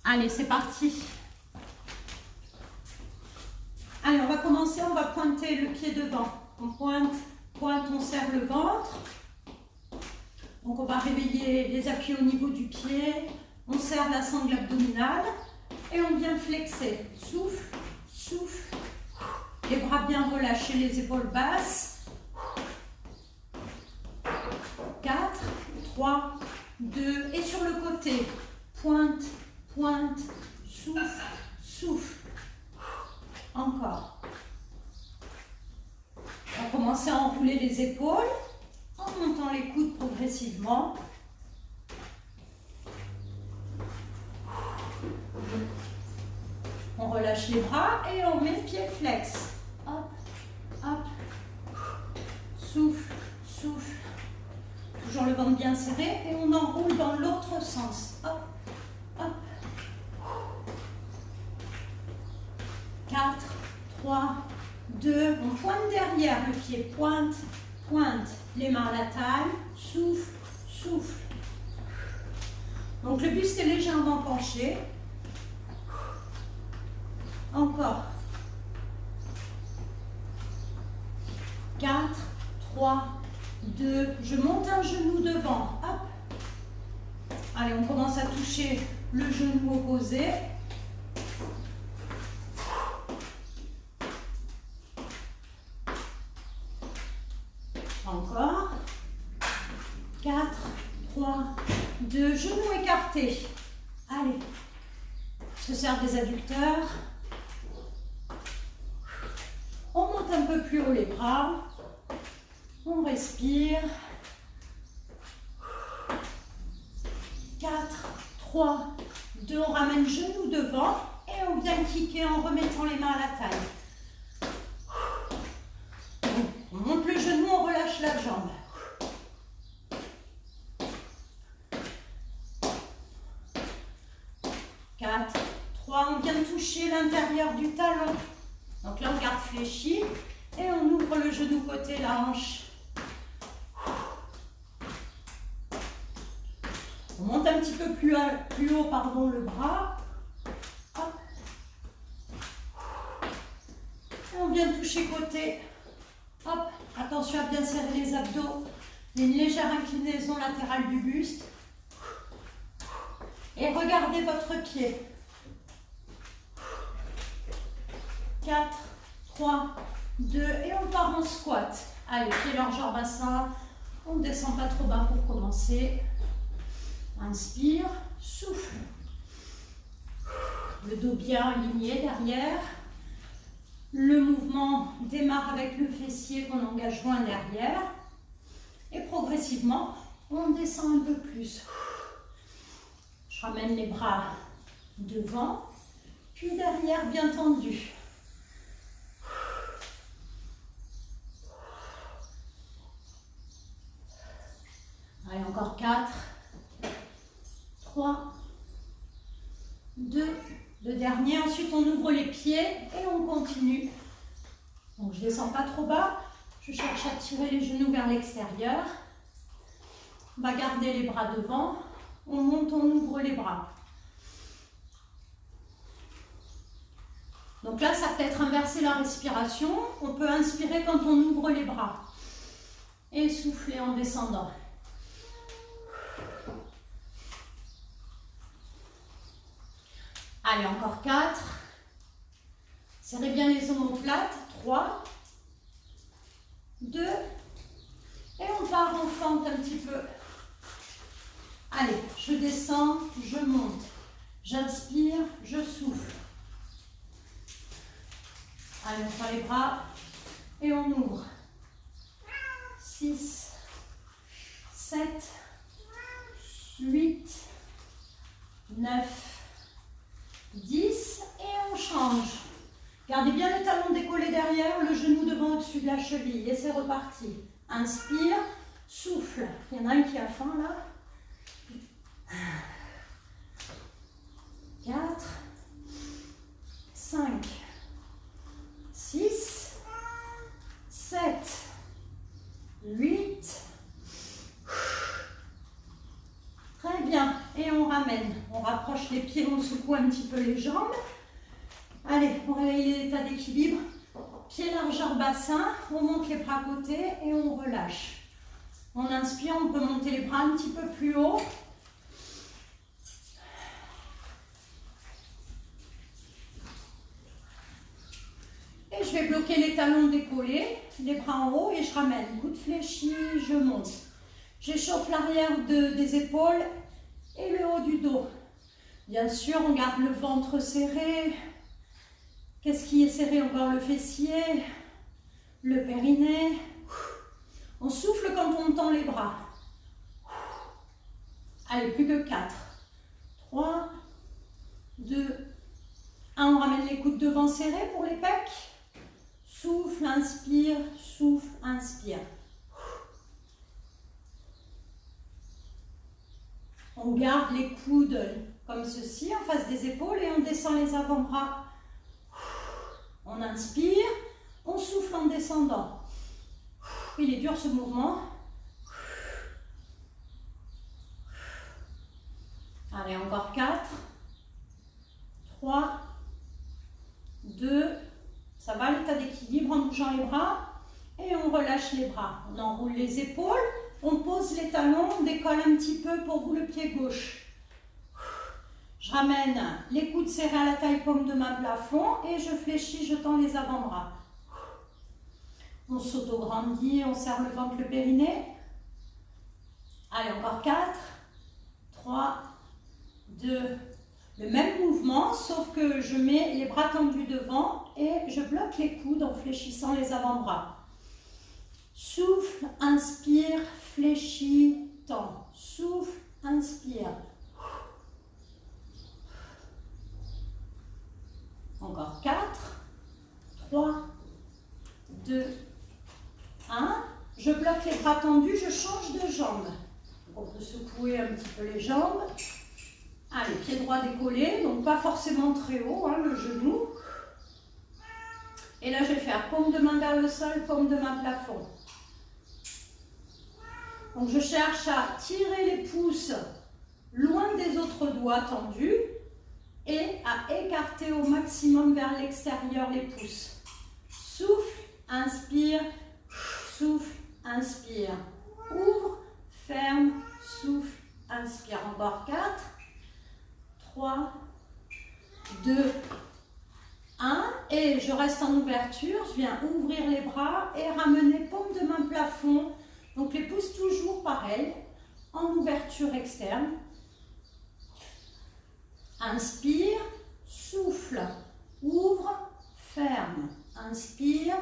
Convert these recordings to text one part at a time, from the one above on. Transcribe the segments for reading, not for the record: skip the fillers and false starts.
Allez, c'est parti. Allez, on va commencer, on va pointer le pied devant. On pointe, on serre le ventre. Donc on va réveiller les appuis au niveau du pied. On serre la sangle abdominale et on vient flexer. Souffle, souffle. Les bras bien relâchés, les épaules basses. 4, 3, 2 et sur le côté. Pointe, pointe, souffle, souffle. Encore. On va commencer à enrouler les épaules en montant les coudes progressivement. On relâche les bras et on met pied flex. Hop, hop. Souffle, souffle. Toujours le ventre bien serré et on enroule dans l'autre sens. Hop, hop. 4, 3, 2, on pointe derrière le pied, pointe, pointe, les mains à la taille, souffle, souffle. Donc le buste est légèrement penché. Encore. 4, 3, 2, je monte un genou devant, hop. Allez, on commence à toucher le genou opposé. Encore. 4, 3, 2, genoux écartés. Allez. Se serre des adducteurs. On monte un peu plus haut les bras. On respire. 4, 3, 2, on ramène genou devant et on vient kicker en remettant les mains à la taille. On monte le genou, on relâche la jambe. 4, 3, on vient toucher l'intérieur du talon. Donc là, on garde fléchi et on ouvre le genou côté la hanche. On monte un petit peu plus haut, pardon, le bras. Hop. Et on vient toucher côté. Hop, attention à bien serrer les abdos. Une légère inclinaison latérale du buste. Et regardez votre pied. 4, 3, 2 et on part en squat. Allez, pied largeur bassin. On ne descend pas trop bas pour commencer. Inspire, souffle. Le dos bien aligné derrière. Le mouvement démarre avec le fessier qu'on engage loin derrière. Et progressivement, on descend un peu plus. Je ramène les bras devant, puis derrière bien tendu. Allez, encore 4, 3, 2, le dernier. Ensuite, on ouvre les pieds et on continue. Donc, je ne descends pas trop bas. Je cherche à tirer les genoux vers l'extérieur. On va garder les bras devant. On monte, on ouvre les bras. Donc là, ça peut être inverser la respiration. On peut inspirer quand on ouvre les bras. Et souffler en descendant. Allez, encore 4. Serrez bien les omoplates. 3, 2. Et on part en fente un petit peu. Allez, je descends, je monte. J'inspire, je souffle. Allez, on prend les bras et on ouvre. 6, 7, 8, 9, 10 et on change. Gardez bien le talon décollé derrière, le genou devant au-dessus de la cheville et c'est reparti. Inspire, souffle. Il y en a un qui a faim là. 4, 5, 6, 7, 8. Très bien. Et on ramène. On rapproche rapproche les pieds, on secoue un petit peu les jambes. Allez, on réveille l'état d'équilibre. Pied largeur bassin, on monte les bras à côté et on relâche. On inspire, on peut monter les bras un petit peu plus haut. Et je vais bloquer les talons décollés, les bras en haut et je ramène. Coude fléchi, je monte. J'échauffe l'arrière des épaules et le haut du dos. Bien sûr, on garde le ventre serré. Qu'est-ce qui est serré encore? Le fessier, le périnée. On souffle quand on tend les bras. Allez, plus que 4. 3, 2, 1. On ramène les coudes devant serrés pour les pecs. Souffle, inspire, souffle, inspire. On garde les coudes comme ceci en face des épaules et on descend les avant-bras. On inspire, on souffle en descendant. Il est dur ce mouvement. Allez, encore 4, 3, 2, ça va l'état d'équilibre en bougeant les bras et on relâche les bras. On enroule les épaules, on pose les talons, on décolle un petit peu pour vous le pied gauche. Je ramène les coudes serrés à la taille, paume de main plafond et je fléchis, je tends les avant-bras. On s'auto-grandit, on serre le ventre, le périnée. Allez, encore 4, 3, 2, le même mouvement, sauf que je mets les bras tendus devant et je bloque les coudes en fléchissant les avant-bras. Souffle, inspire, fléchis, tend. Souffle, inspire. Encore 4, 3, 2, 1. Je bloque les bras tendus, je change de jambe. On peut secouer un petit peu les jambes. Allez, pied droit décollé, donc pas forcément très haut, hein, le genou. Et là, je vais faire paume de main vers le sol, paume de main plafond. Donc, je cherche à tirer les pouces loin des autres doigts tendus et à écarter au maximum vers l'extérieur les pouces. Souffle, inspire, souffle, inspire. Ouvre, ferme, souffle, inspire. Encore 4, 3, 2, 1. Et je reste en ouverture. Je viens ouvrir les bras et ramener paume de main plafond. Donc les pouces toujours pareil, en ouverture externe. Inspire, souffle, ouvre, ferme. Inspire,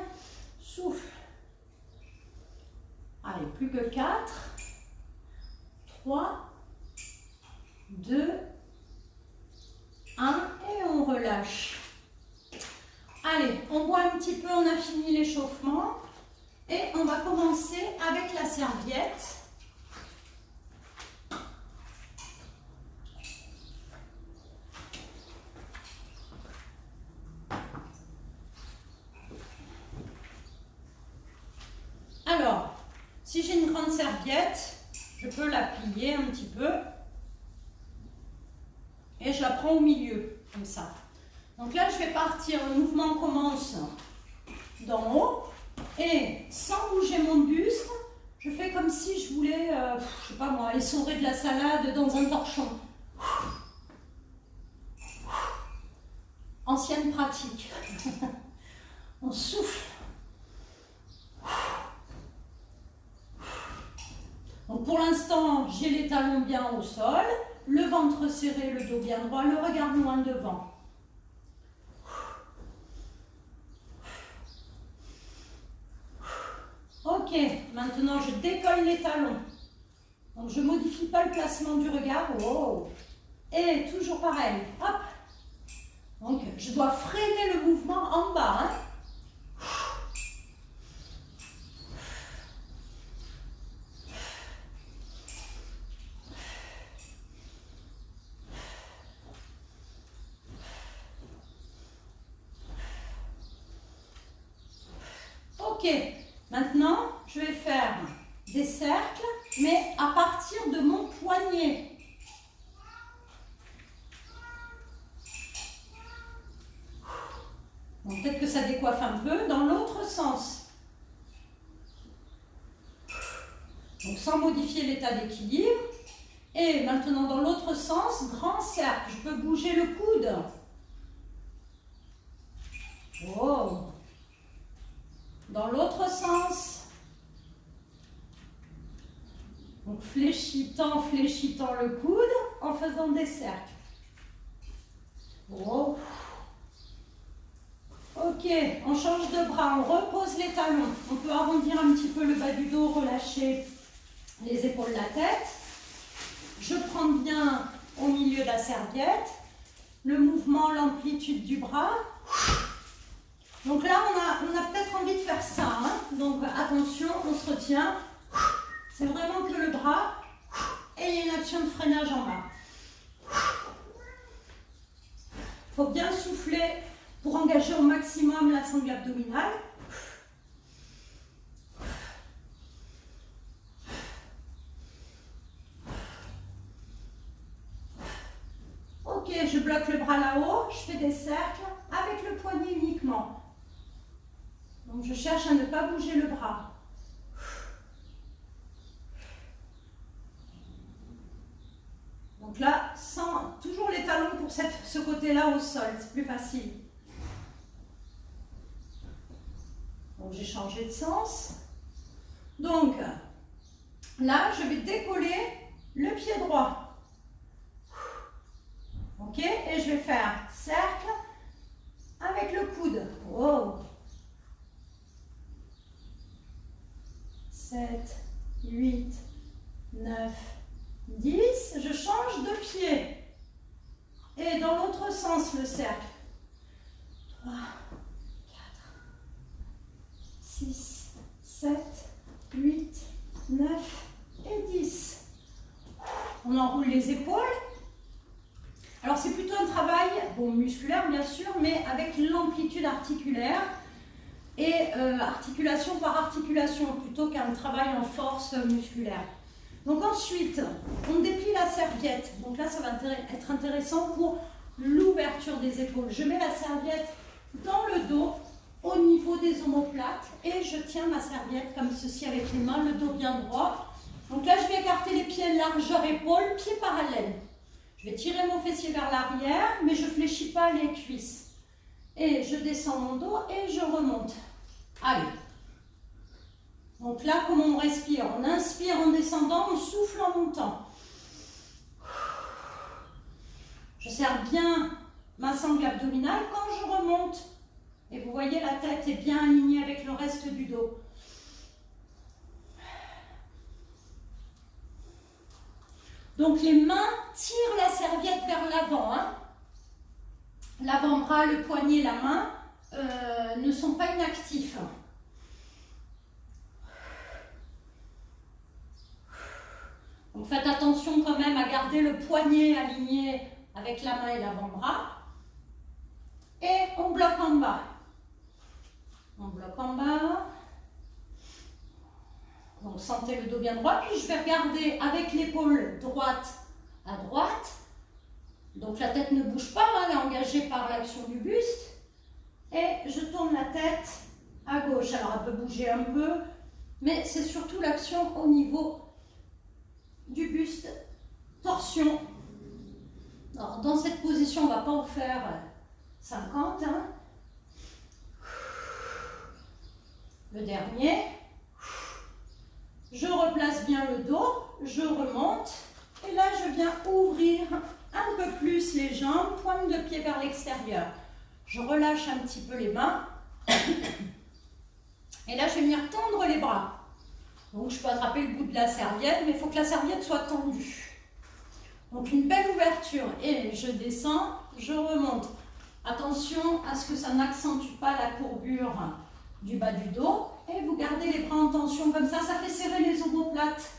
souffle. Allez, plus que 4, 3, 2, 1 et on relâche. Allez, on boit un petit peu, on a fini l'échauffement et on va commencer avec la serviette. Alors, si j'ai une grande serviette, je peux la plier un petit peu et je la prends au milieu, comme ça. Donc là, je vais partir, le mouvement commence d'en haut et sans bouger mon buste, je fais comme si je voulais, je sais pas moi, essorer de la salade dans un torchon. Ancienne pratique. On souffle. Donc pour l'instant, j'ai les talons bien au sol, le ventre serré, le dos bien droit, le regard loin devant. Ok, maintenant je décolle les talons. Donc je ne modifie pas le placement du regard. Wow. Et toujours pareil. Hop. Donc je dois freiner le mouvement en bas. Hein. Ok, maintenant je vais faire des cercles, mais à partir de mon poignet. Donc peut-être que ça décoiffe un peu. Dans l'autre sens. Donc sans modifier l'état d'équilibre. Et maintenant dans l'autre sens, grand cercle. Je peux bouger le coude. Oh. Dans l'autre sens. Donc fléchitant le coude en faisant des cercles. Oh. Ok, on change de bras, on repose les talons. On peut arrondir un petit peu le bas du dos, relâcher les épaules, la tête. Je prends bien au milieu de la serviette. Le mouvement, l'amplitude du bras. Donc là, on a peut-être envie de faire ça. Hein. Donc attention, on se retient. C'est vraiment que le bras et il y a une action de freinage en bas. Il faut bien souffler pour engager au maximum la sangle abdominale. Ok, je bloque le bras là-haut, je fais des cercles avec le poignet uniquement. Donc je cherche à ne pas bouger le bras. Donc là, sans toujours les talons pour ce côté-là au sol, c'est plus facile. Donc j'ai changé de sens. Donc là, je vais décoller le pied droit. Ok, et je vais faire cercle avec le coude. Oh. 7, 8, 9, 10. Je change de pied. Et dans l'autre sens, le cercle. 3, 4, 6, 7, 8, 9 et 10. On enroule les épaules. Alors c'est plutôt un travail, bon, musculaire bien sûr, mais avec l'amplitude articulaire et articulation par articulation plutôt qu'un travail en force musculaire. Donc ensuite, on déplie la serviette. Donc là, ça va être intéressant pour l'ouverture des épaules. Je mets la serviette dans le dos, au niveau des omoplates, et je tiens ma serviette comme ceci avec les mains, le dos bien droit. Donc là, je vais écarter les pieds, largeur épaule, pieds parallèles. Je vais tirer mon fessier vers l'arrière, mais je ne fléchis pas les cuisses. Et je descends mon dos et je remonte. Allez. Donc là, comment on respire? On inspire en descendant, on souffle en montant. Je serre bien ma sangle abdominale quand je remonte. Et vous voyez, la tête est bien alignée avec le reste du dos. Donc les mains tirent la serviette vers l'avant. Hein. L'avant-bras, le poignet, la main ne sont pas inactifs. Donc faites attention quand même à garder le poignet aligné avec la main et l'avant-bras. Et on bloque en bas. On bloque en bas. Donc sentez le dos bien droit. Puis je vais regarder avec l'épaule droite à droite. Donc la tête ne bouge pas, hein, elle est engagée par l'action du buste. Et je tourne la tête à gauche. Alors elle peut bouger un peu, mais c'est surtout l'action au niveau du buste, torsion. Alors dans cette position, on ne va pas en faire 50. Hein. Le dernier. Je replace bien le dos, je remonte. Et là, je viens ouvrir un peu plus les jambes, pointe de pied vers l'extérieur. Je relâche un petit peu les mains. Et là, je vais venir tendre les bras. Donc, je peux attraper le bout de la serviette, mais il faut que la serviette soit tendue. Donc, une belle ouverture. Et je descends, je remonte. Attention à ce que ça n'accentue pas la courbure du bas du dos. Et vous gardez les bras en tension comme ça fait serrer les omoplates.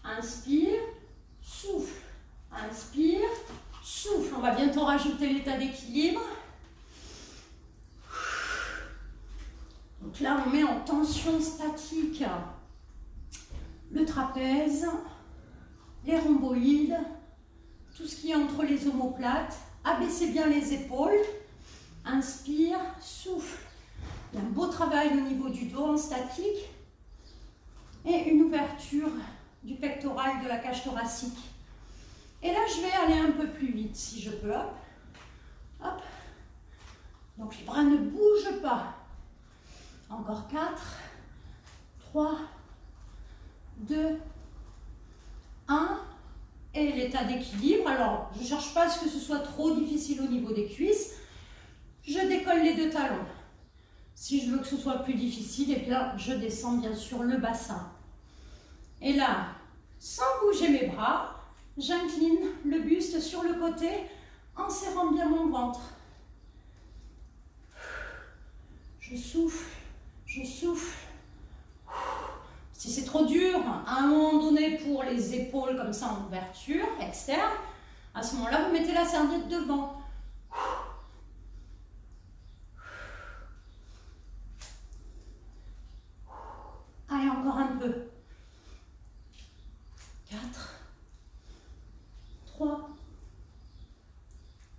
Inspire, souffle. Inspire, souffle. On va bientôt rajouter l'état d'équilibre. Donc là, on met en tension statique le trapèze, les rhomboïdes, tout ce qui est entre les omoplates. Abaissez bien les épaules. Inspire, souffle. Il y a un beau travail au niveau du dos en statique et une ouverture du pectoral de la cage thoracique. Et là, je vais aller un peu plus vite si je peux. Hop, hop. Donc les bras ne bougent pas. Encore 4, 3, 2, 1. Et l'état d'équilibre. Alors, je ne cherche pas à ce que ce soit trop difficile au niveau des cuisses. Je décolle les 2 talons. Si je veux que ce soit plus difficile, eh bien, je descends bien sûr le bassin. Et là, sans bouger mes bras, j'incline le buste sur le côté en serrant bien mon ventre. Je souffle, je souffle. Si c'est trop dur, à un moment donné pour les épaules comme ça en ouverture externe, à ce moment-là, vous mettez la serviette devant. Allez, encore un peu. 4, 3,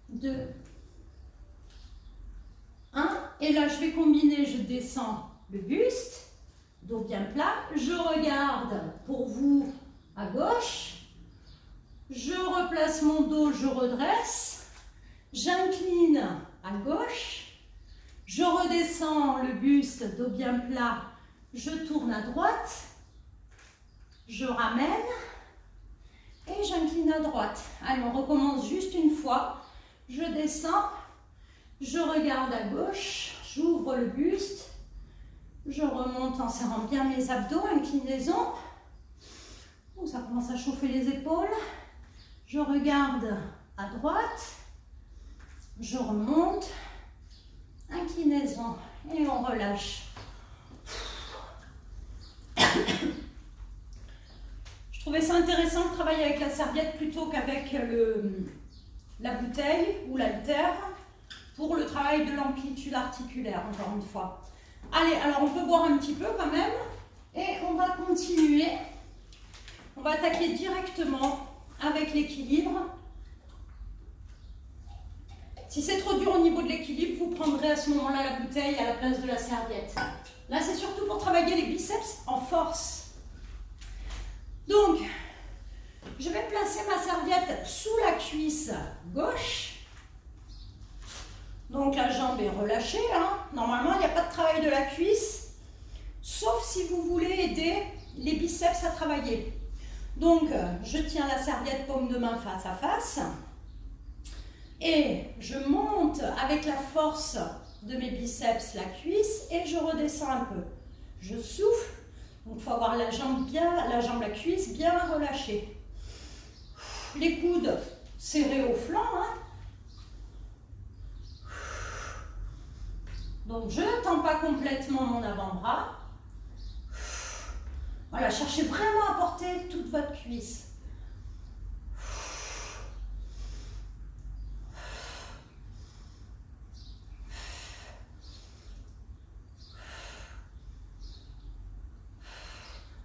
2, 1. Et là, je vais combiner, je descends le buste, dos bien plat. Je regarde pour vous à gauche. Je replace mon dos, je redresse. J'incline à gauche. Je redescends le buste, dos bien plat. Je tourne à droite. Je ramène. Et j'incline à droite. Allez, on recommence juste une fois. Je descends. Je regarde à gauche. J'ouvre le buste. Je remonte en serrant bien mes abdos. Inclinaison. Oh, ça commence à chauffer les épaules. Je regarde à droite. Je remonte. Inclinaison. Et on relâche. Je trouvais ça intéressant de travailler avec la serviette plutôt qu'avec la bouteille ou l'haltère pour le travail de l'amplitude articulaire, encore une fois. Allez, alors on peut boire un petit peu quand même et on va continuer. On va attaquer directement avec l'équilibre. Si c'est trop dur au niveau de l'équilibre, vous prendrez à ce moment-là la bouteille à la place de la serviette. Là, c'est surtout pour travailler les biceps en force. Donc, je vais placer ma serviette sous la cuisse gauche. Donc, la jambe est relâchée. Normalement, il n'y a pas de travail de la cuisse, sauf si vous voulez aider les biceps à travailler. Donc, je tiens la serviette paume de main face à face. Et je monte avec la force de mes biceps la cuisse et je redescends un peu. Je souffle. Donc, il faut avoir la jambe, la cuisse bien relâchée. Les coudes serrés au flanc. Donc, je ne tends pas complètement mon avant-bras. Voilà, cherchez vraiment à porter toute votre cuisse.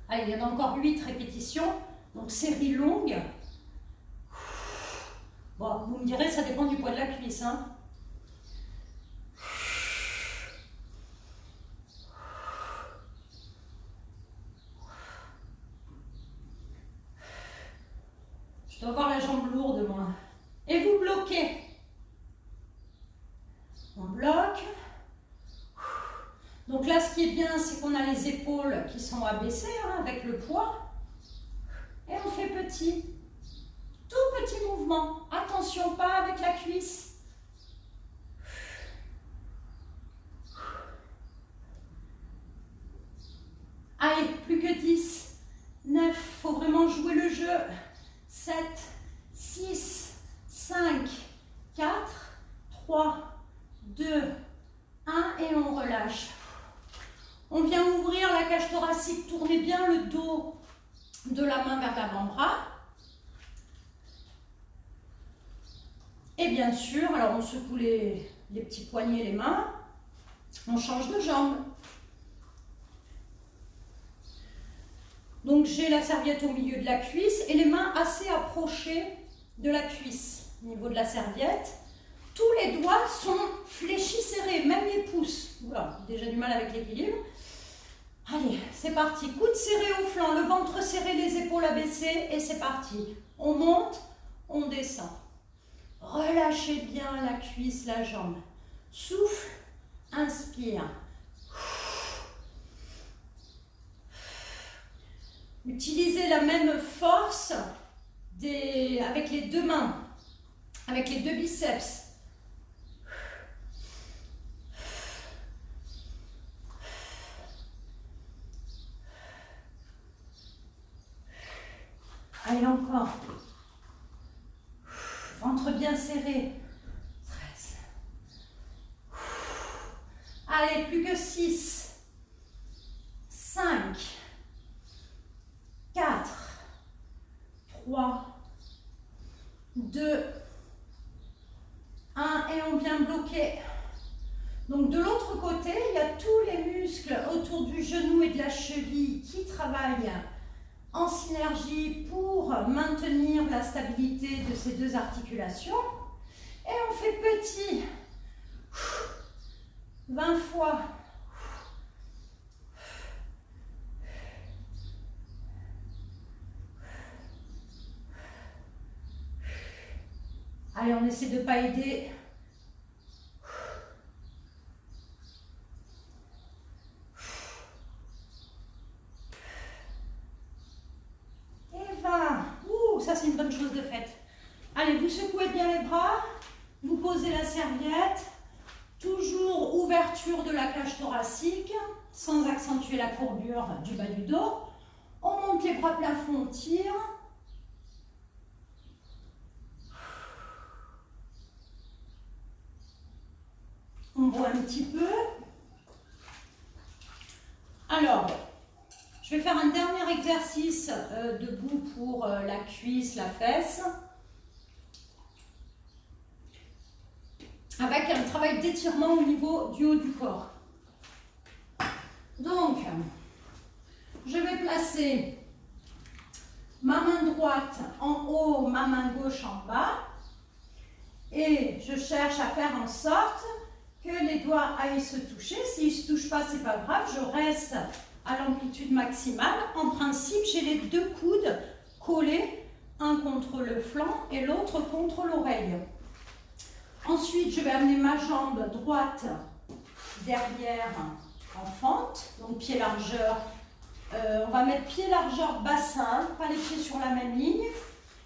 Allez, il y en a encore 8 répétitions, donc série longue. Bon, vous me direz, ça dépend du poids de la cuisse. Je dois avoir la jambe lourde, moi. Et vous bloquez. On bloque. Donc là, ce qui est bien, c'est qu'on a les épaules qui sont abaissées avec le poids. Et on fait petit. Tout petit mouvement. Attention, pas avec la cuisse. Allez, plus que 10, 9. Il faut vraiment jouer le jeu. 7, 6, 5, 4, 3, 2, 1 et on relâche. On vient ouvrir la cage thoracique, tournez bien le dos de la main vers l'avant-bras. Et bien sûr, alors on secoue les petits poignets, les mains. On change de jambe. Donc j'ai la serviette au milieu de la cuisse et les mains assez approchées de la cuisse au niveau de la serviette. tous les doigts sont fléchis, serrés, même les pouces. Oula, déjà du mal avec l'équilibre. Allez, c'est parti. Coude serré au flanc, le ventre serré, les épaules abaissées et c'est parti. On monte, on descend. Relâchez bien la cuisse, la jambe. Souffle, inspire. Utilisez la même force avec les deux mains, avec les deux biceps. Allez, encore. Ventre bien serré. 13. Allez, plus que 6. 5. 4. 3. 2. 1. Et on vient bloquer. Donc de l'autre côté, il y a tous les muscles autour du genou et de la cheville qui travaillent en synergie pour maintenir la stabilité de ces deux articulations. Et on fait petit. 20 fois. Allez, on essaie de ne pas aider. Ça c'est une bonne chose de faite. Allez, vous secouez bien les bras, vous posez la serviette, toujours ouverture de la cage thoracique, sans accentuer la courbure du bas du dos. On monte les bras plafond, on tire. On boit un petit peu. Alors, je vais faire un dernier exercice debout pour la cuisse, la fesse. Avec un travail d'étirement au niveau du haut du corps. Donc, je vais placer ma main droite en haut, ma main gauche en bas. Et je cherche à faire en sorte que les doigts aillent se toucher. S'ils ne se touchent pas, ce n'est pas grave, je reste à l'amplitude maximale. En principe, j'ai les deux coudes collés, un contre le flanc et l'autre contre l'oreille. Ensuite, je vais amener ma jambe droite derrière en fente, donc pied largeur. On va mettre pied largeur bassin, pas les pieds sur la même ligne.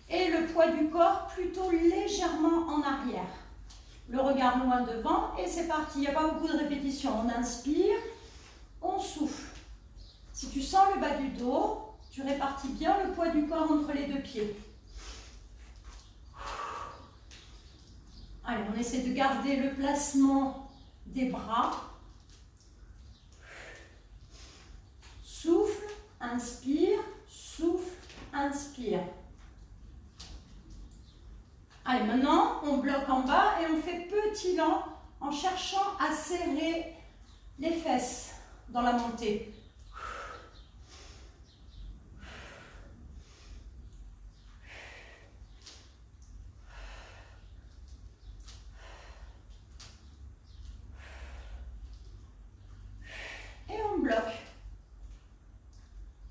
Et le poids du corps plutôt légèrement en arrière. Le regard loin devant et c'est parti. Il n'y a pas beaucoup de répétitions. On inspire, on souffle. Si tu sens le bas du dos, tu répartis bien le poids du corps entre les deux pieds. Allez, on essaie de garder le placement des bras. Souffle, inspire, souffle, inspire. Allez, maintenant, on bloque en bas et on fait petit lent en cherchant à serrer les fesses dans la montée. Et on bloque.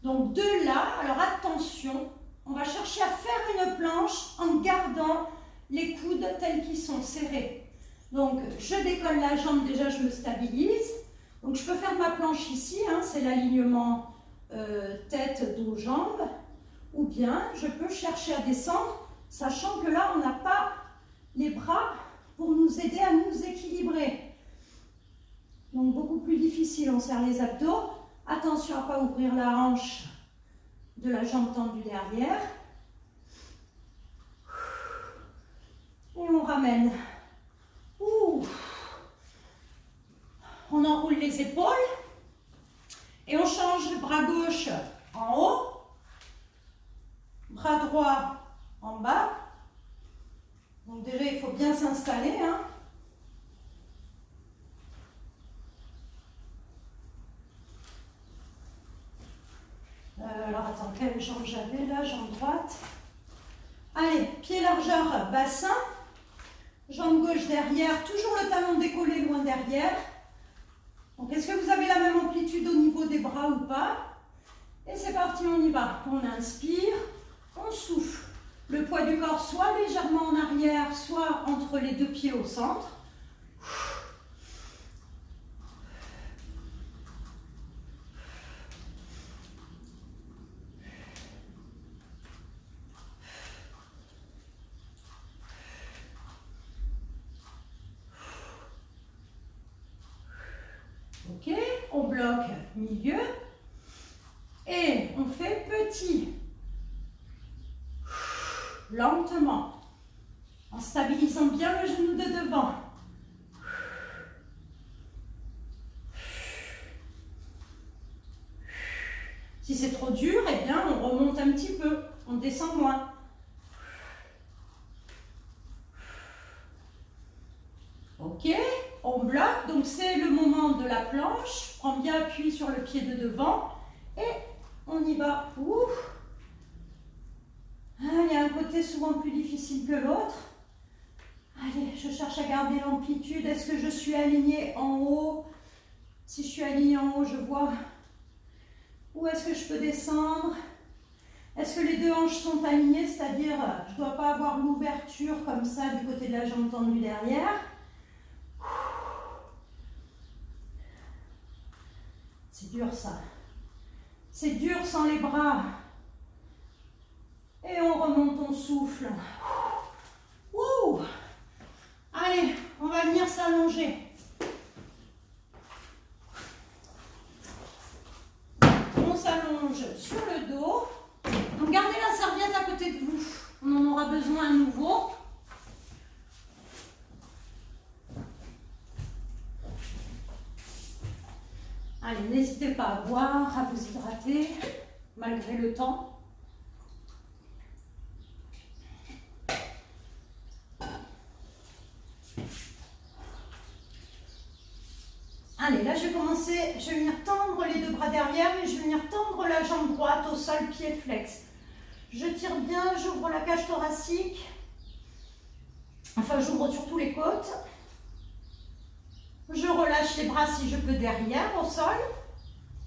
Donc de là, alors attention, on va chercher à faire une planche en gardant les coudes tels qu'ils sont serrés. Donc je décolle la jambe, déjà je me stabilise. Donc je peux faire ma planche ici, hein, c'est l'alignement tête, dos, jambes. Ou bien je peux chercher à descendre, sachant que là on n'a pas les bras pour nous aider à nous équilibrer. Donc beaucoup plus difficile, on serre les abdos. Attention à ne pas ouvrir la hanche de la jambe tendue derrière. Et on ramène. Ouh. On enroule les épaules. Et on change, bras gauche en haut. Bras droit en bas. Donc déjà, il faut bien s'installer, hein. Alors attends, quelle jambe j'avais là? Jambe droite. Allez, pied largeur bassin. Jambe gauche derrière, toujours le talon décollé loin derrière. Donc, est-ce que vous avez la même amplitude au niveau des bras ou pas? Et c'est parti, on y va. On inspire, on souffle. Le poids du corps soit légèrement en arrière, soit entre les deux pieds au centre. Ok, on bloque milieu et on fait petit, lentement, en stabilisant bien le genou de devant. Si c'est trop dur, eh bien on remonte un petit peu, on descend moins. Ok, on bloque, donc c'est le moment de la planche. Prends bien appui sur le pied de devant et on y va. Ouf. Ah, il y a un côté souvent plus difficile que l'autre. Allez, je cherche à garder l'amplitude. Est-ce que je suis alignée en haut? Si je suis alignée en haut, je vois où est-ce que je peux descendre. Est-ce que les deux hanches sont alignées? C'est-à-dire, je ne dois pas avoir l'ouverture comme ça du côté de la jambe tendue derrière. C'est dur ça. C'est dur sans les bras. Et on remonte, on souffle. Ouh. Allez, on va venir s'allonger. On s'allonge sur le dos. Donc gardez la serviette à côté de vous. On en aura besoin à nouveau. Allez, n'hésitez pas à boire, à vous hydrater, malgré le temps. Allez, là je vais commencer, je vais venir tendre les deux bras derrière et je vais venir tendre la jambe droite au sol, pied flex. Je tire bien, j'ouvre la cage thoracique. Enfin, j'ouvre surtout les côtes. Je relâche les bras si je peux derrière au sol.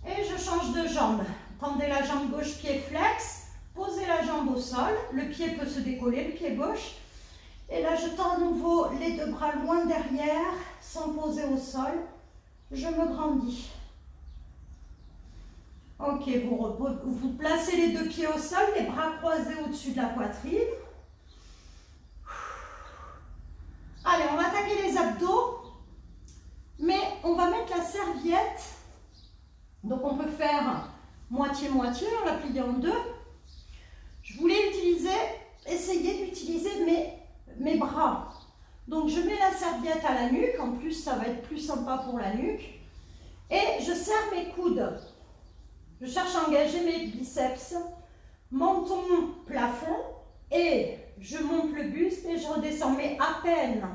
Et je change de jambe. Tendez la jambe gauche, pied flex. Posez la jambe au sol. Le pied peut se décoller, le pied gauche. Et là, je tends à nouveau les deux bras loin derrière, sans poser au sol. Je me grandis. Ok, vous placez les deux pieds au sol, les bras croisés au-dessus de la poitrine. Allez, on va attaquer les abdos. Mais on va mettre la serviette. Donc on peut faire moitié-moitié, on la plie en deux. Je voulais essayer d'utiliser mes bras. Donc je mets la serviette à la nuque, en plus ça va être plus sympa pour la nuque. Et je serre mes coudes. Je cherche à engager mes biceps. Menton, plafond. Et je monte le buste et je redescends, mais à peine.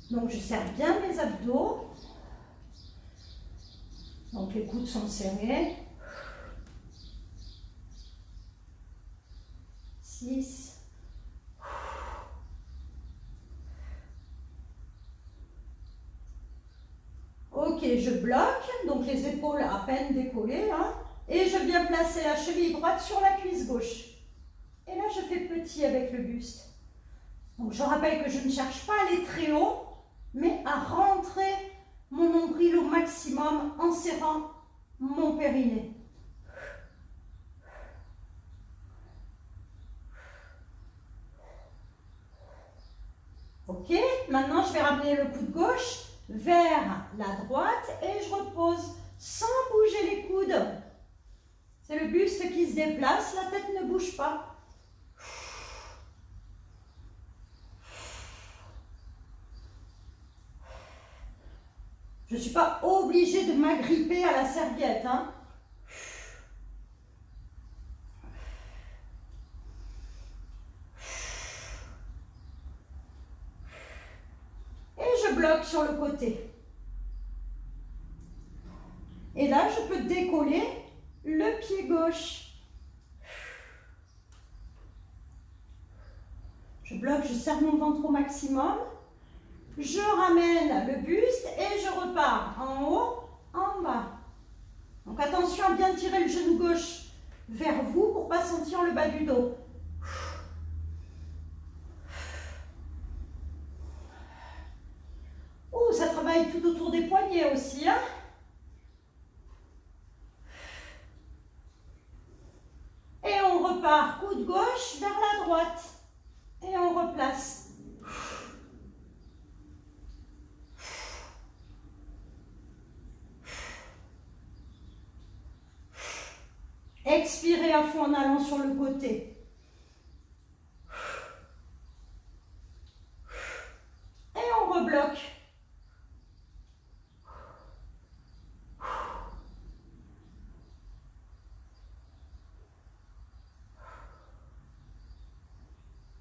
Donc je serre bien mes abdos. Donc les coudes sont serrés. 6. Ok, je bloque, donc les épaules à peine décollées. Hein, et je viens placer la cheville droite sur la cuisse gauche. Et là, je fais petit avec le buste. Donc je rappelle que je ne cherche pas à aller très haut, mais à rentrer mon nombril au maximum en serrant mon périnée. Ok, maintenant je vais ramener le coude gauche vers la droite et je repose sans bouger les coudes. C'est le buste qui se déplace, la tête ne bouge pas. Je ne suis pas obligée de m'agripper à la serviette. Hein. Et je bloque sur le côté. Et là, je peux décoller le pied gauche. Je bloque, je serre mon ventre au maximum. Je ramène le buste et je repars en haut, en bas. Donc attention à bien tirer le genou gauche vers vous pour ne pas sentir le bas du dos. Oh, ça travaille tout autour des poignets aussi, hein? Et on repart, coude gauche vers la droite. Et on replace. Expirez à fond en allant sur le côté. Et on rebloque.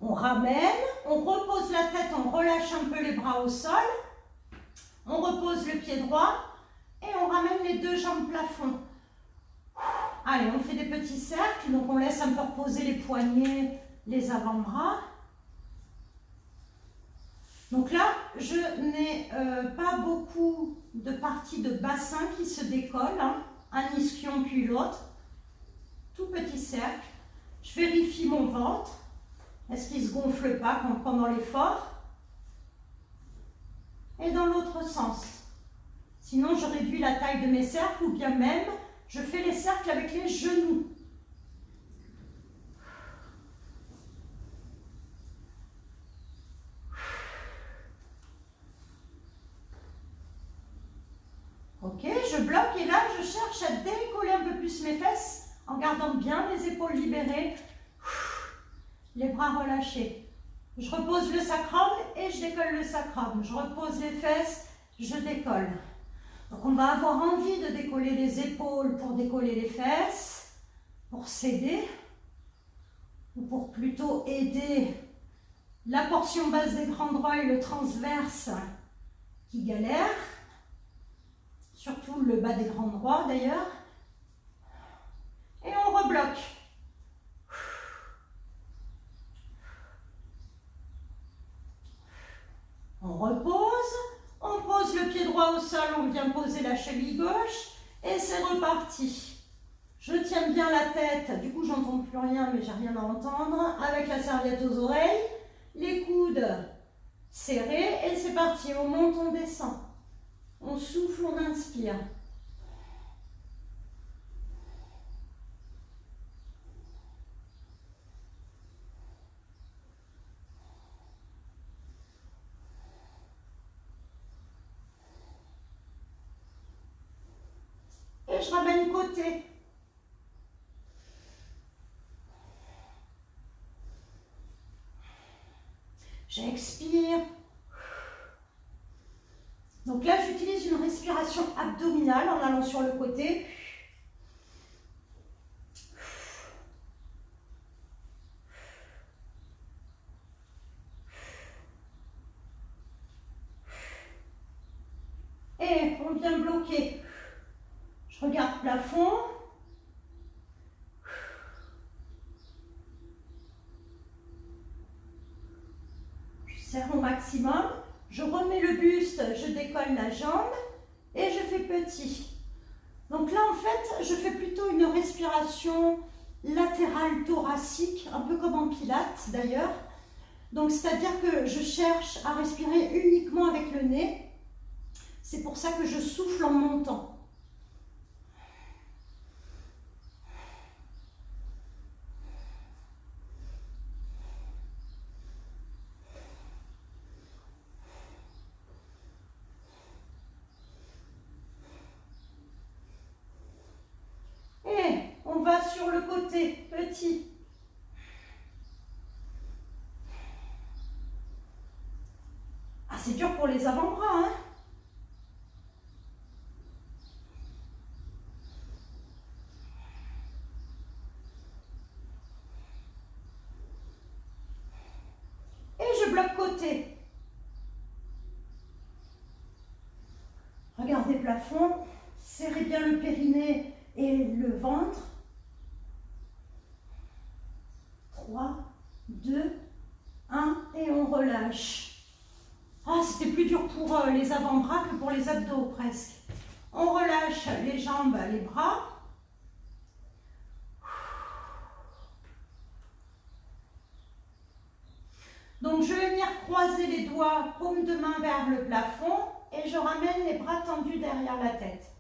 On ramène, on repose la tête, on relâche un peu les bras au sol. On repose le pied droit et on ramène les deux jambes plafond. Allez, on fait des petits cercles, donc on laisse un peu reposer les poignets, les avant-bras. Donc là, je n'ai pas beaucoup de parties de bassin qui se décollent, hein. Un ischion puis l'autre. Tout petit cercle. Je vérifie mon ventre. Est-ce qu'il ne se gonfle pas pendant l'effort? Et dans l'autre sens. Sinon, je réduis la taille de mes cercles ou bien même, je fais les cercles avec les genoux. Ok, je bloque et là, je cherche à décoller un peu plus mes fesses en gardant bien les épaules libérées, les bras relâchés. Je repose le sacrum et je décolle le sacrum. Je repose les fesses, je décolle. Donc on va avoir envie de décoller les épaules pour décoller les fesses, pour s'aider, ou pour plutôt aider la portion basse des grands droits et le transverse qui galère, surtout le bas des grands droits d'ailleurs. Et on rebloque. On repose, on pose le pied droit au sol, on vient poser la cheville gauche et c'est reparti. Je tiens bien la tête, du coup j'entends plus rien mais j'ai rien à entendre, avec la serviette aux oreilles, les coudes serrés et c'est parti, on monte, on descend. On souffle, on inspire. Et je ramène côté. J'expire. Donc là, j'utilise une respiration abdominale en allant sur le côté. Et on vient bloquer. Je regarde plafond. Je serre au maximum. Je remets le buste, je décolle la jambe et je fais petit. Donc là, en fait, je fais plutôt une respiration latérale thoracique, un peu comme en pilates d'ailleurs. Donc, c'est-à-dire que je cherche à respirer uniquement avec le nez. C'est pour ça que je souffle en montant. On va sur le côté, petit. Ah, c'est dur pour les avant-bras, hein? Et je bloque côté. Regardez plafond, serrez bien le périnée et le ventre. 3, 2, 1. on relâche. Ah, c'était plus dur pour les avant-bras que pour les abdos presque. On relâche les jambes, les bras. Donc je vais venir croiser les doigts, paume de main vers le plafond et je ramène les bras tendus derrière la tête.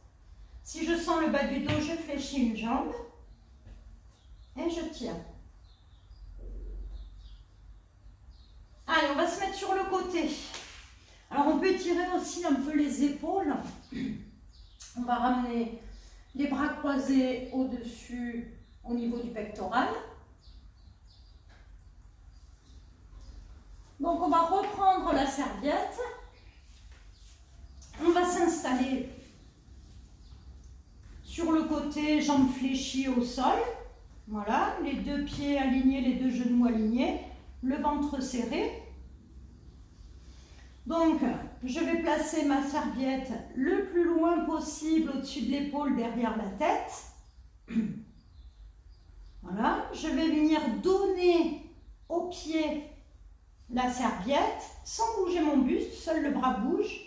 Si je sens le bas du dos, je fléchis une jambe et je tire. Allez, on va se mettre sur le côté. Alors on peut étirer aussi un peu les épaules. On va ramener les bras croisés au-dessus, au niveau du pectoral. Donc on va reprendre la serviette. On va s'installer sur le côté, jambes fléchies au sol. Voilà, les deux pieds alignés, les deux genoux alignés, le ventre serré. Donc, je vais placer ma serviette le plus loin possible au-dessus de l'épaule, derrière la tête. Voilà, je vais venir donner au pied la serviette sans bouger mon buste, seul le bras bouge.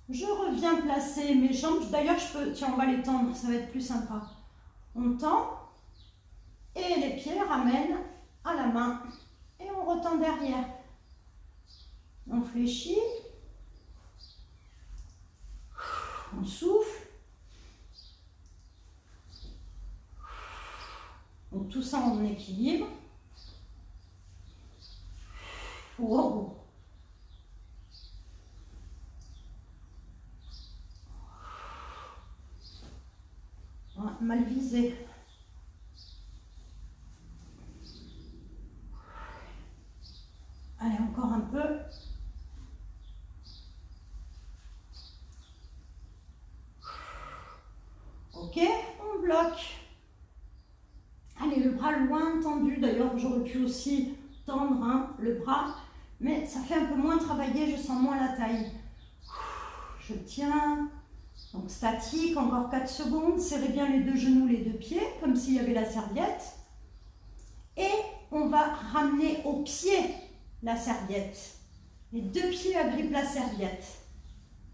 Je reviens placer mes jambes. D'ailleurs, tiens, on va les tendre, ça va être plus sympa. On tend et les pieds ramènent à la main et on retend derrière. On fléchit, on souffle, donc tout ça en équilibre. Wow. Mal visé. Allez, encore un peu. Ok, on bloque. Allez, le bras loin tendu. D'ailleurs, j'aurais pu aussi tendre le bras, mais ça fait un peu moins travailler, je sens moins la taille. Je tiens. Donc statique, encore 4 secondes. Serrez bien les deux genoux, les deux pieds, comme s'il y avait la serviette. Et on va ramener au pied la serviette. Les deux pieds agrippent la serviette.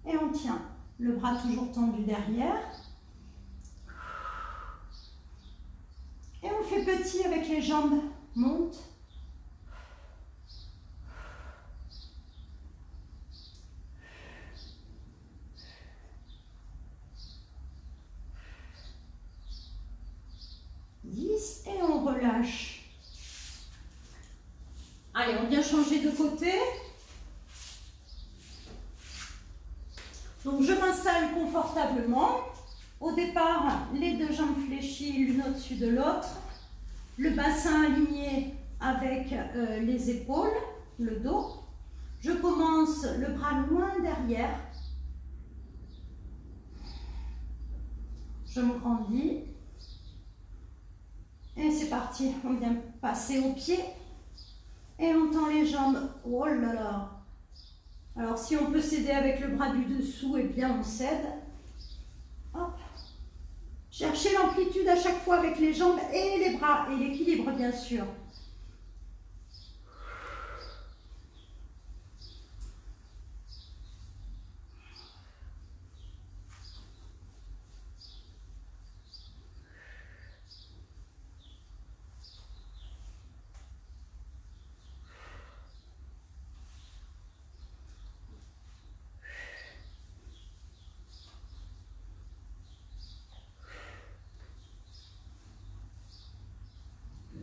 Et on tient. Le bras toujours tendu derrière. Et on fait petit avec les jambes. Monte. Et on relâche. Allez, on vient changer de côté. Donc, je m'installe confortablement. Au départ, les deux jambes fléchies l'une au-dessus de l'autre. Le bassin aligné avec les épaules, le dos. Je commence le bras loin derrière. Je me grandis. Et c'est parti, on vient passer au pied et on tend les jambes. Oh là là! Alors si on peut s'aider avec le bras du dessous, eh bien on s'aide. Hop. Cherchez l'amplitude à chaque fois avec les jambes et les bras et l'équilibre bien sûr.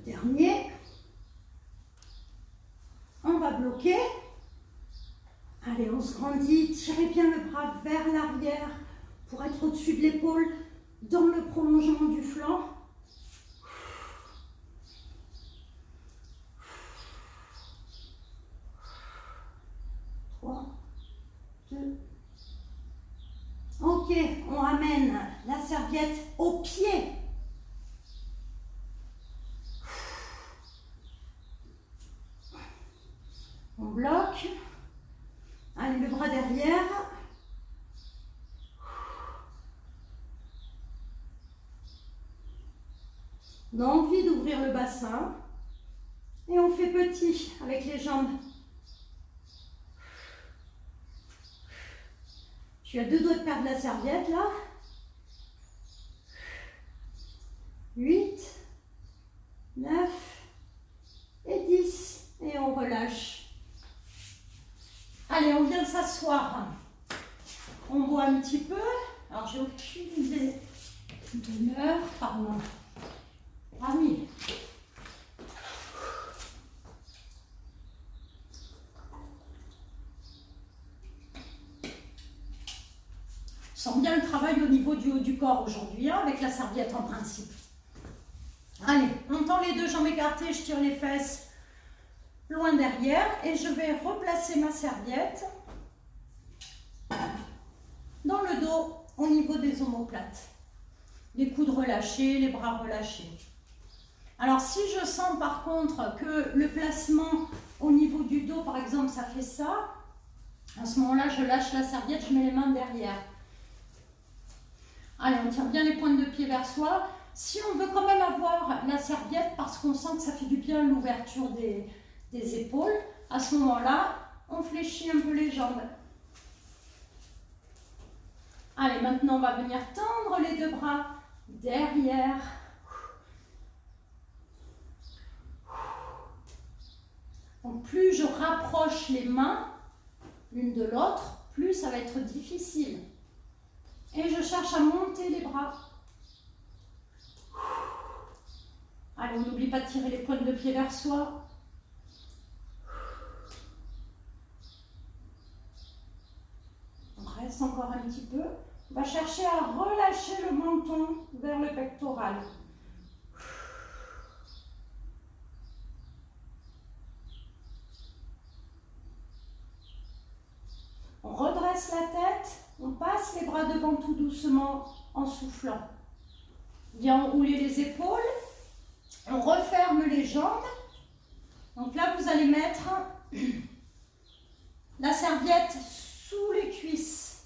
Dernier. On va bloquer. Allez, on se grandit. Tirez bien le bras vers l'arrière pour être au-dessus de l'épaule, dans le prolongement du flanc. Ok, on ramène la serviette au pied. On bloque. Allez, le bras derrière. On a envie d'ouvrir le bassin. Et on fait petit avec les jambes. Je suis à 2 doigts de perdre la serviette là. 8, 9 et 10. Et on relâche. Allez, on vient s'asseoir. On boit un petit peu. Alors, j'ai aucune idée de l'heure. Pardon. Ah oui. Je sens bien le travail au niveau du haut du corps aujourd'hui, hein, avec la serviette en principe. Allez, on tend les 2 jambes écartées, je tire les fesses loin derrière et je vais replacer ma serviette dans le dos au niveau des omoplates. Les coudes relâchés, les bras relâchés. Alors si je sens par contre que le placement au niveau du dos, par exemple, ça fait ça, à ce moment-là, je lâche la serviette, je mets les mains derrière. Allez, on tire bien les pointes de pied vers soi. Si on veut quand même avoir la serviette, parce qu'on sent que ça fait du bien l'ouverture des épaules, à ce moment-là, on fléchit un peu les jambes. Allez, maintenant, on va venir tendre les 2 bras derrière. Donc, plus je rapproche les mains l'une de l'autre, plus ça va être difficile. Et je cherche à monter les bras. Allez, on n'oublie pas de tirer les pointes de pied vers soi. On reste encore un petit peu. On va chercher à relâcher le menton vers le pectoral. On redresse la tête, on passe les bras devant tout doucement en soufflant. Bien enrouler les épaules, on referme les jambes. Donc là, vous allez mettre la serviette sous les cuisses.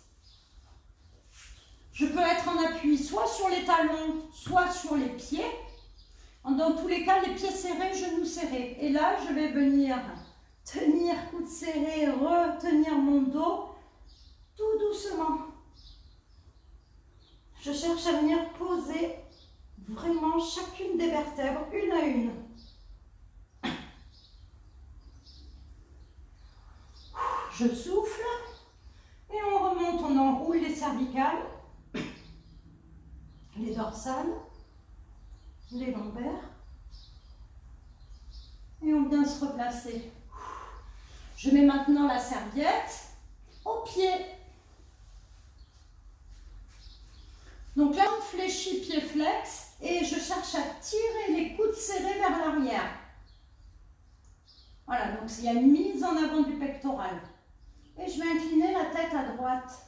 Je peux être en appui soit sur les talons, soit sur les pieds. Dans tous les cas, les pieds serrés, genoux serrés. Et là, je vais venir tenir coude serré, retenir mon dos, tout doucement. Je cherche à venir poser vraiment chacune des vertèbres, une à une. Je souffle et on remonte, on enroule les cervicales, les dorsales, les lombaires et on vient se replacer. Je mets maintenant la serviette au pied. Donc là, on fléchit pied flex et je cherche à tirer les coudes serrés vers l'arrière. Voilà, donc il y a une mise en avant du pectoral. Et je vais incliner la tête à droite.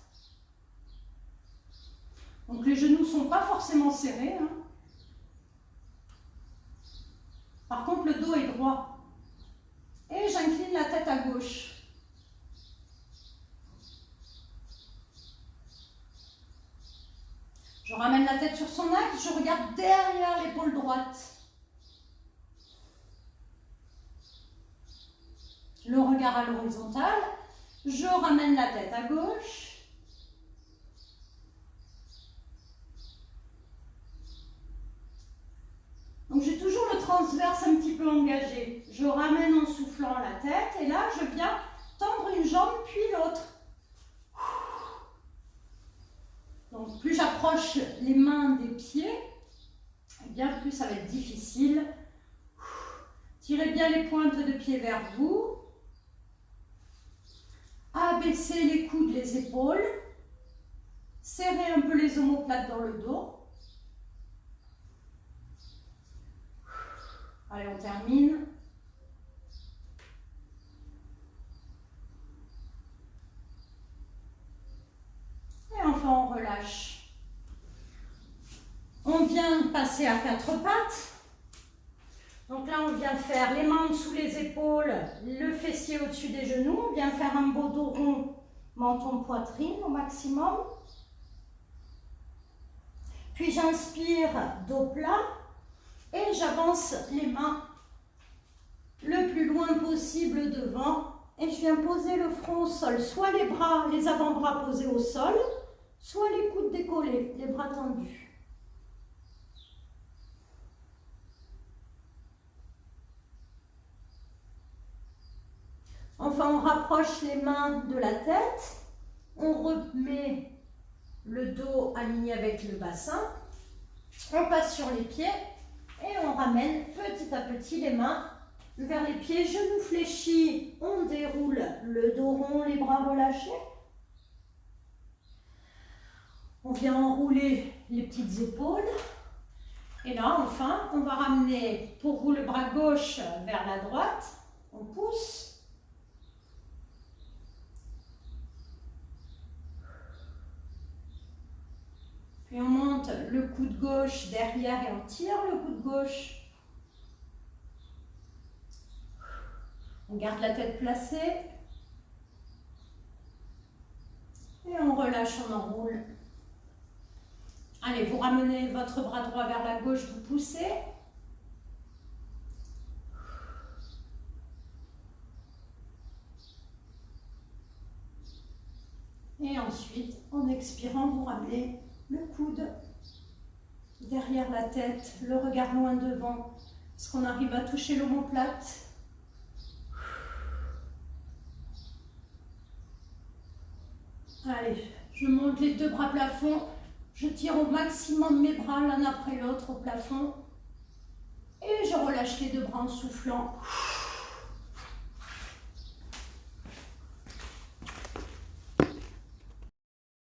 Donc les genoux ne sont pas forcément serrés, hein. Par contre, le dos est droit. Et j'incline la tête à gauche. Je ramène la tête sur son axe, je regarde derrière l'épaule droite. Le regard à l'horizontale, je ramène la tête à gauche. Donc j'ai toujours le transverse un petit peu engagé. Je ramène en soufflant la tête et là je viens tendre une jambe puis l'autre. Donc plus j'approche les mains des pieds, et bien plus ça va être difficile. Tirez bien les pointes de pied vers vous. Abaissez les coudes, les épaules. Serrez un peu les omoplates dans le dos. Allez, on termine. Et enfin, on relâche. On vient passer à 4 pattes. Donc là, on vient faire les mains sous les épaules, le fessier au-dessus des genoux. On vient faire un beau dos rond, menton, poitrine au maximum. Puis j'inspire, dos plat. Et j'avance les mains le plus loin possible devant. Et je viens poser le front au sol. Soit les bras, les avant-bras posés au sol, soit les coudes décollés, les bras tendus. Enfin, on rapproche les mains de la tête. On remet le dos aligné avec le bassin. On passe sur les pieds et on ramène petit à petit les mains vers les pieds. Genoux fléchis. On déroule le dos rond, les bras relâchés. On vient enrouler les petites épaules. Et là, enfin, on va ramener pour vous le bras gauche vers la droite. On pousse. Puis on monte le coude gauche derrière et on tire le coude gauche. On garde la tête placée. Et on relâche, on enroule. Allez, vous ramenez votre bras droit vers la gauche, vous poussez. Et ensuite, en expirant, vous ramenez le coude derrière la tête, le regard loin devant. Est-ce qu'on arrive à toucher l'omoplate? Allez, je monte les deux bras plafond. Je tire au maximum mes bras l'un après l'autre au plafond. Et je relâche les deux bras en soufflant.